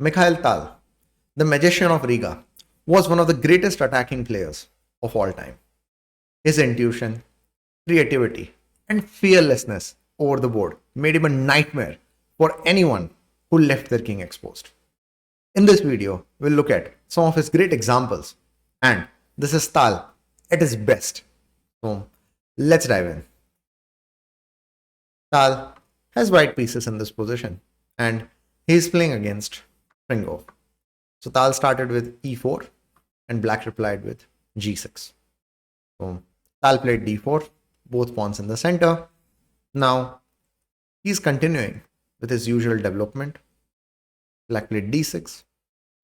Mikhail Tal, the Magician of Riga, was one of the greatest attacking players of all time. His intuition, creativity, and fearlessness over the board made him a nightmare for anyone who left their king exposed. In this video, we'll look at some of his great examples, and this is Tal at his best. So let's dive in. Tal has white pieces in this position, and he is playing against Ringo. So Tal started with e4, and black replied with g6. So Tal played d4, both pawns in the center. Now he's continuing with his usual development. Black played d6,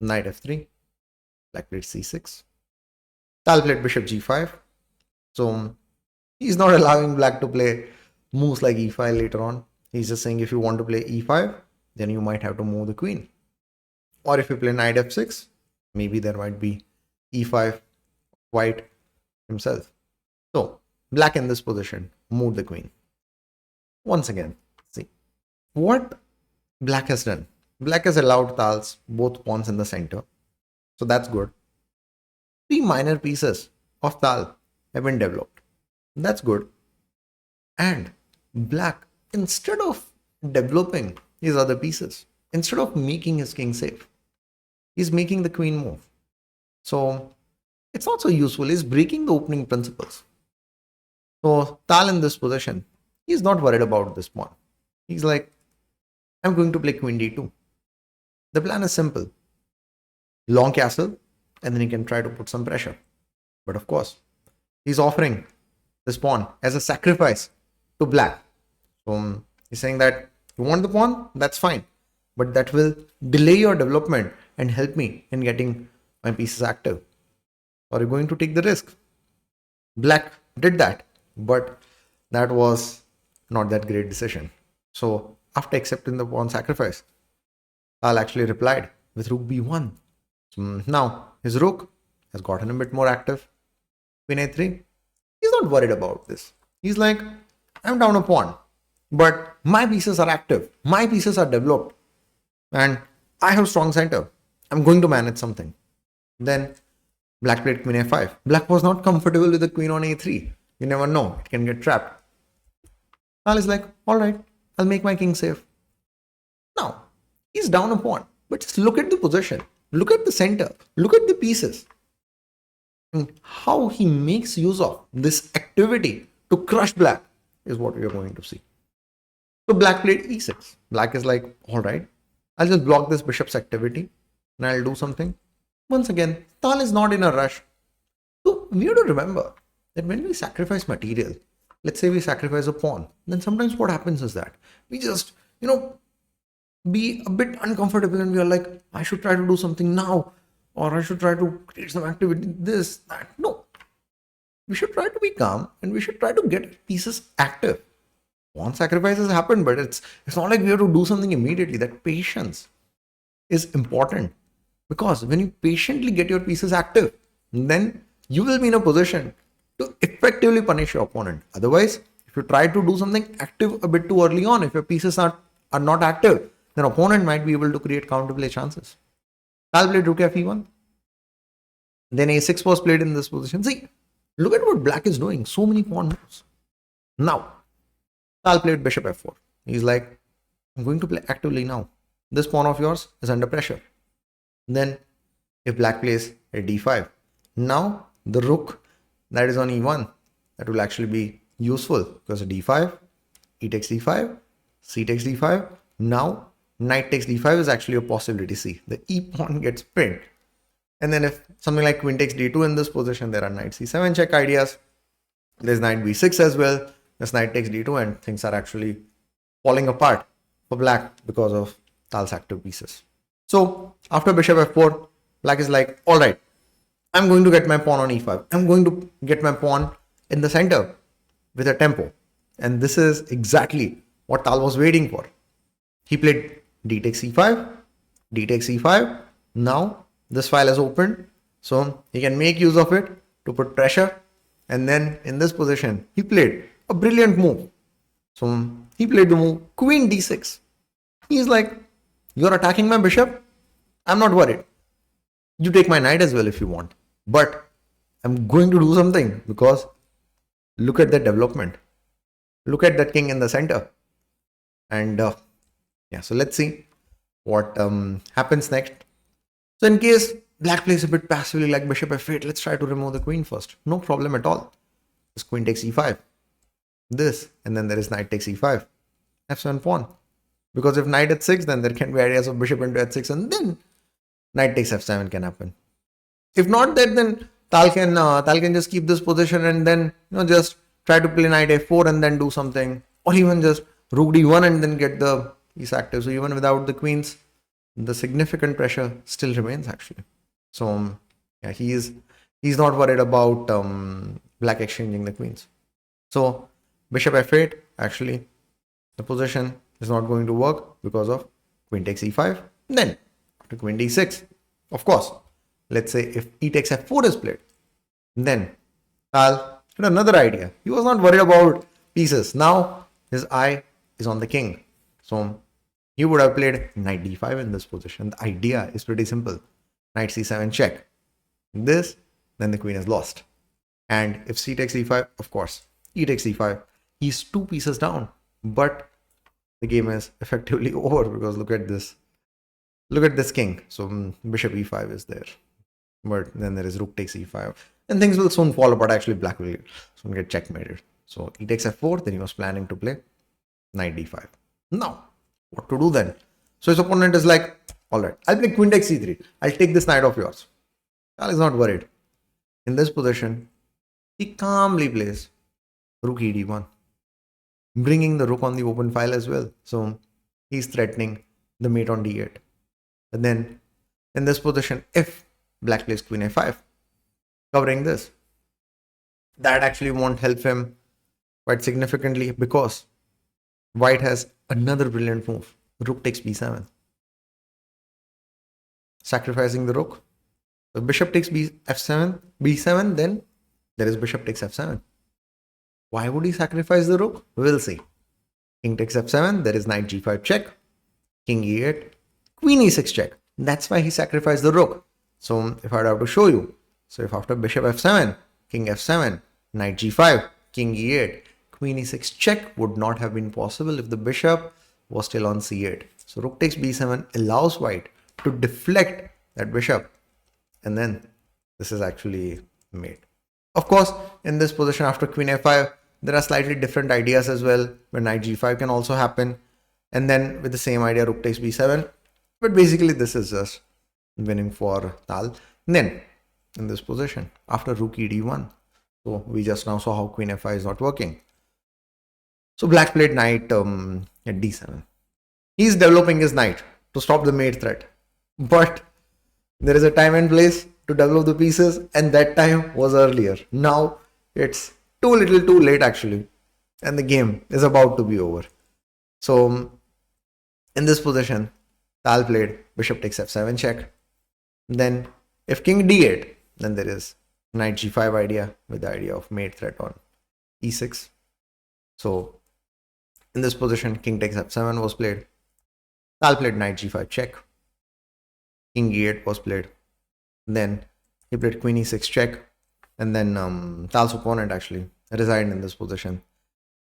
knight f3, black played c6. Tal played bishop g5. So he's not allowing black to play moves like e5 later on. He's just saying if you want to play e5, then you might have to move the queen. Or if you play knight f6, maybe there might be e5 white himself. So black in this position moved the queen. Once again, see what black has done. Black has allowed Tal's both pawns in the center. So that's good. Three minor pieces of Tal have been developed. That's good. And black, instead of developing his other pieces, instead of making his king safe, he's making the queen move. So it's not so useful. He's breaking the opening principles. So Tal in this position, he's not worried about this pawn. He's like, I'm going to play queen d2. The plan is simple. Long castle, and then he can try to put some pressure. But of course, he's offering this pawn as a sacrifice to black. So he's saying that you want the pawn, that's fine. But that will delay your development and help me in getting my pieces active. Are you going to take the risk? Black did that, but that was not that great decision. So after accepting the pawn sacrifice, Tal actually replied with rook b1. So now his rook has gotten a bit more active. Queen a3. He's not worried about this. He's like, I'm down a pawn, but my pieces are active. My pieces are developed. And I have strong center. I'm going to manage something. Then black played queen a5. Black was not comfortable with the queen on a3. You never know. It can get trapped. Tal is like, all right, I'll make my king safe. Now, he's down a pawn. But just look at the position. Look at the center. Look at the pieces. And how he makes use of this activity to crush black is what we are going to see. So black played e6. Black is like, all right, I'll just block this bishop's activity and I'll do something. Once again, Tal is not in a rush. So we have to remember that when we sacrifice material, let's say we sacrifice a pawn, then sometimes what happens is that we just, be a bit uncomfortable and we are like, I should try to do something now, or I should try to create some activity, this, that. No. We should try to be calm and we should try to get pieces active. Pawn sacrifices happen, but it's not like we have to do something immediately. That patience is important, because when you patiently get your pieces active, then you will be in a position to effectively punish your opponent. Otherwise, if you try to do something active a bit too early on, if your pieces are not active, then opponent might be able to create counterplay chances. Tal played rook f1. Then a6 was played in this position. See, look at what black is doing. So many pawn moves. Now, Tal played bishop f4. He's like, I'm going to play actively now. This pawn of yours is under pressure. Then, if black plays a d5, now the rook that is on e1, that will actually be useful, because d5, e takes d5, c takes d5. Now, knight takes d5 is actually a possibility. See, the e pawn gets pinned. And then if something like queen takes d2 in this position, there are knight c7 check ideas. There's knight b6 as well. This knight takes d2 and things are actually falling apart for black because of Tal's active pieces. So after bishop f4, black is like, all right, I'm going to get my pawn on e5. I'm going to get my pawn in the center with a tempo. And this is exactly what Tal was waiting for. He played d takes e5, d takes e5. Now this file is opened, so he can make use of it to put pressure. And then in this position, he played a brilliant move. So he played the move queen d6. He's like, you're attacking my bishop, I'm not worried. You take my knight as well if you want. But I'm going to do something because look at that development. Look at that king in the center. And yeah, so let's see what happens next. So in case black plays a bit passively like bishop f8, let's try to remove the queen first. No problem at all. This queen takes e5. This, and then there is knight takes e5. f7 pawn. Because if knight h6, then there can be ideas of bishop into h6, and then knight takes f7 can happen. If not that, then Tal can just keep this position and then just try to play knight f4 and then do something, or even just rook d1 and then get the piece active. So even without the queens, the significant pressure still remains actually. So yeah, he's not worried about black exchanging the queens. So bishop f8, actually the position is not going to work because of queen takes e5. Then after queen d6, of course, let's say if e takes f4 is played, then Tal had another idea. He was not worried about pieces. Now his eye is on the king. So he would have played knight d5 in this position. The idea is pretty simple. Knight c7 check. This, then the queen is lost. And if c takes e5, of course, e takes e5. He's 2 pieces down. But the game is effectively over because look at this. Look at this king. So bishop e5 is there. But then there is rook takes e5. And things will soon fall apart. Actually, black will soon get checkmated. So e takes f4. Then he was planning to play knight d5. Now, what to do then? So his opponent is like, all right, I'll play queen takes c3. I'll take this knight of yours. Tal is not worried. In this position, he calmly plays rook e d1, bringing the rook on the open file as well. So he's threatening the mate on d8. And then in this position, if black plays queen a5, covering this, that actually won't help him quite significantly because white has another brilliant move. Rook takes b7, sacrificing the rook. So bishop takes b7, then there is bishop takes f7. Why would he sacrifice the rook? We'll see. King takes f7, there is knight g5 check, king e8, queen e6 check. That's why he sacrificed the rook. So if I would have to show you, so if after bishop f7, king f7, knight g5, king e8, queen e6 check would not have been possible if the bishop was still on c8. So rook takes b7 allows white to deflect that bishop, and then this is actually mate. Of course, in this position after queen a5, there are slightly different ideas as well, where knight g5 can also happen, and then with the same idea, rook takes b7. But basically, this is just winning for Tal. And then in this position after rook e d1, so we just now saw how queen f5 is not working. So black played knight at d7. He's developing his knight to stop the mate threat, but there is a time and place to develop the pieces, and that time was earlier. Now it's too little too late actually, and the game is about to be over. So in this position, Tal played bishop takes f7 check. Then if king d8, then there is knight g5 idea with the idea of mate threat on e6. So in this position, king takes f7 was played. Tal played knight g5 check. King e8 was played. Then he played queen e6 check. And then Tal's opponent actually resigned in this position.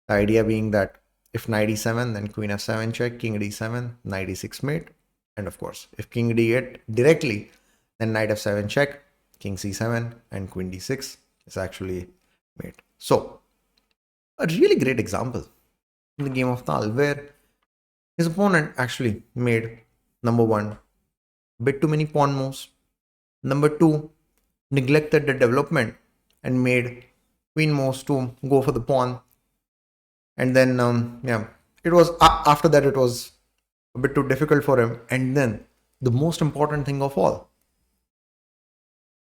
The idea being that if knight e7, then queen f7 check, king d7, knight e6 mate. And of course, if king d8 directly, then knight f7 check, king c7, and queen d6 is actually mate. So a really great example in the game of Tal where his opponent actually made number 1, bit too many pawn moves. Number 2, neglected the development and made queen moves to go for the pawn. And then it was after that it was a bit too difficult for him. And then the most important thing of all,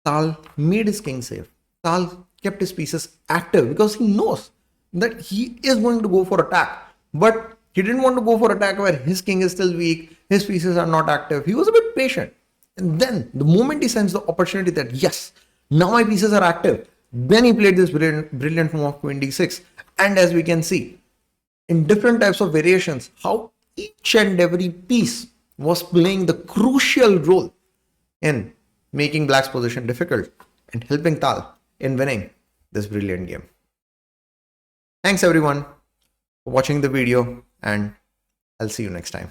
Tal made his king safe. Tal kept his pieces active because he knows that he is going to go for attack, but he didn't want to go for attack where his king is still weak, his pieces are not active. He was a bit patient. And then the moment he sensed the opportunity that yes, now my pieces are active, then he played this brilliant move of queen d6. And as we can see in different types of variations, how each and every piece was playing the crucial role in making black's position difficult and helping Tal in winning this brilliant game. Thanks everyone for watching the video, and I'll see you next time.